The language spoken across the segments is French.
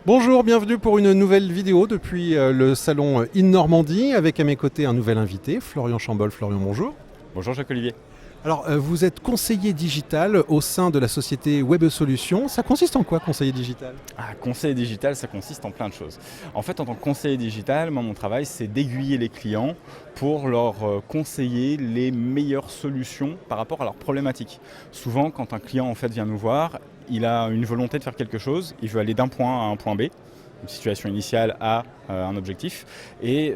Bonjour, bienvenue pour une nouvelle vidéo depuis le salon In-Normandie avec à mes côtés un nouvel invité, Florian Chambol. Florian, bonjour. Bonjour Jacques-Olivier. Alors, vous êtes conseiller digital au sein de la société Web Solutions. Ça consiste en quoi, conseiller digital? Conseiller digital, ça consiste en plein de choses. En fait, en tant que conseiller digital, moi, mon travail, c'est d'aiguiller les clients pour leur conseiller les meilleures solutions par rapport à leurs problématiques. Souvent, quand un client en fait vient nous voir, il a une volonté de faire quelque chose, il veut aller d'un point à un point B, une situation initiale à un objectif, et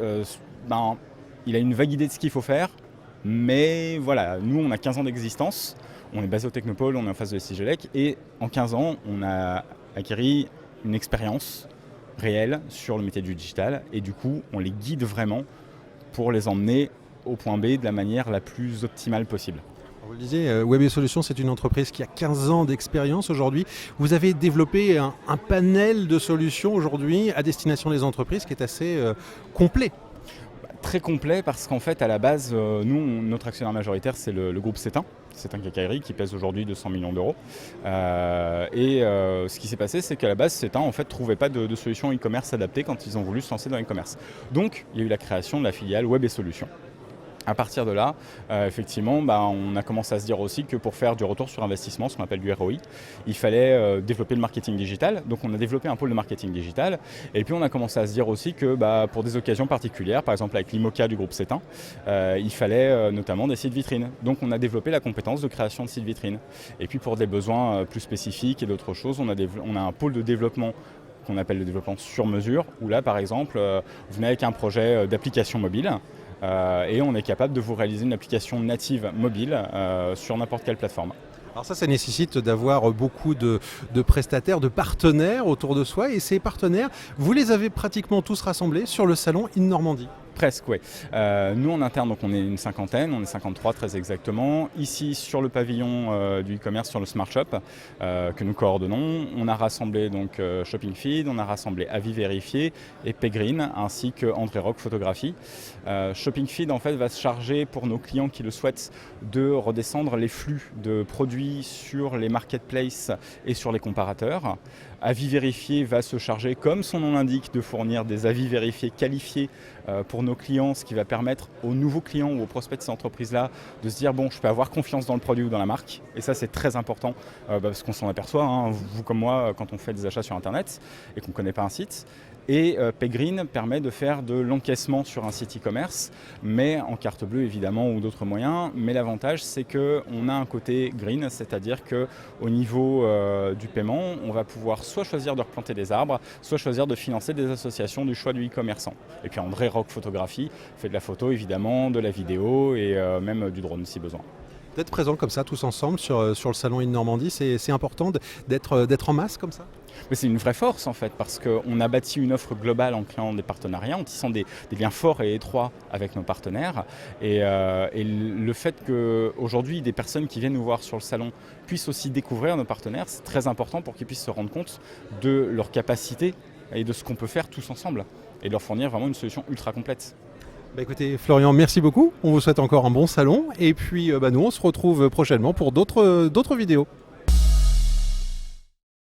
il a une vague idée de ce qu'il faut faire. Mais voilà, nous on a 15 ans d'existence, on est basé au Technopole, on est en face de SIGELEC et en 15 ans on a acquis une expérience réelle sur le métier du digital et du coup on les guide vraiment pour les emmener au point B de la manière la plus optimale possible. Vous le disiez, Web Solutions, c'est une entreprise qui a 15 ans d'expérience aujourd'hui. Vous avez développé un panel de solutions aujourd'hui à destination des entreprises qui est assez complet. Très complet parce qu'en fait à la base, notre actionnaire majoritaire c'est le groupe Cetin Quincaillerie qui pèse aujourd'hui 200 millions d'euros. Ce qui s'est passé c'est qu'à la base Cetin en fait trouvait pas de solution e-commerce adaptée quand ils ont voulu se lancer dans l'e-commerce. Donc il y a eu la création de la filiale Web et Solutions. À partir de là, effectivement, on a commencé à se dire aussi que pour faire du retour sur investissement, ce qu'on appelle du ROI, il fallait développer le marketing digital. Donc on a développé un pôle de marketing digital. Et puis on a commencé à se dire aussi que pour des occasions particulières, par exemple avec l'IMOCA du groupe Cetin, il fallait notamment des sites vitrines. Donc on a développé la compétence de création de sites vitrines. Et puis pour des besoins plus spécifiques et d'autres choses, on a un pôle de développement qu'on appelle le développement sur mesure, où là par exemple, vous venez avec un projet d'application mobile, et on est capable de vous réaliser une application native mobile sur n'importe quelle plateforme. Alors ça nécessite d'avoir beaucoup de prestataires, de partenaires autour de soi. Et ces partenaires, vous les avez pratiquement tous rassemblés sur le salon In-Normandie. Presque, oui. Nous en interne, donc on est une cinquantaine, on est 53 très exactement. Ici sur le pavillon du e-commerce, sur le Smart Shop que nous coordonnons, on a rassemblé donc Shopping Feed, on a rassemblé Avis Vérifié et Pegreen ainsi que André Rock Photographie. Shopping Feed en fait va se charger pour nos clients qui le souhaitent de redescendre les flux de produits sur les marketplaces et sur les comparateurs. Avis Vérifié va se charger, comme son nom l'indique, de fournir des avis vérifiés qualifiés pour nos clients, ce qui va permettre aux nouveaux clients ou aux prospects de ces entreprises-là de se dire bon, je peux avoir confiance dans le produit ou dans la marque. Et ça, c'est très important parce qu'on s'en aperçoit, vous comme moi, quand on fait des achats sur Internet et qu'on ne connaît pas un site. Et Pegreen permet de faire de l'encaissement sur un site e-commerce, mais en carte bleue évidemment ou d'autres moyens. Mais l'avantage, c'est qu'on a un côté green, c'est-à-dire qu'au niveau du paiement, on va pouvoir soit choisir de replanter des arbres, soit choisir de financer des associations du choix du e-commerçant. Et puis André Rock Photographie fait de la photo évidemment, de la vidéo et même du drone si besoin. D'être présents comme ça, tous ensemble, sur le salon In-Normandie, c'est important d'être en masse comme ça? Mais c'est une vraie force en fait, parce qu'on a bâti une offre globale en créant des partenariats, en tissant des liens forts et étroits avec nos partenaires. Et le fait qu'aujourd'hui, des personnes qui viennent nous voir sur le salon puissent aussi découvrir nos partenaires, c'est très important pour qu'ils puissent se rendre compte de leur capacité et de ce qu'on peut faire tous ensemble, et de leur fournir vraiment une solution ultra complète. Écoutez, Florian, merci beaucoup. On vous souhaite encore un bon salon. Et puis, nous, on se retrouve prochainement pour d'autres vidéos.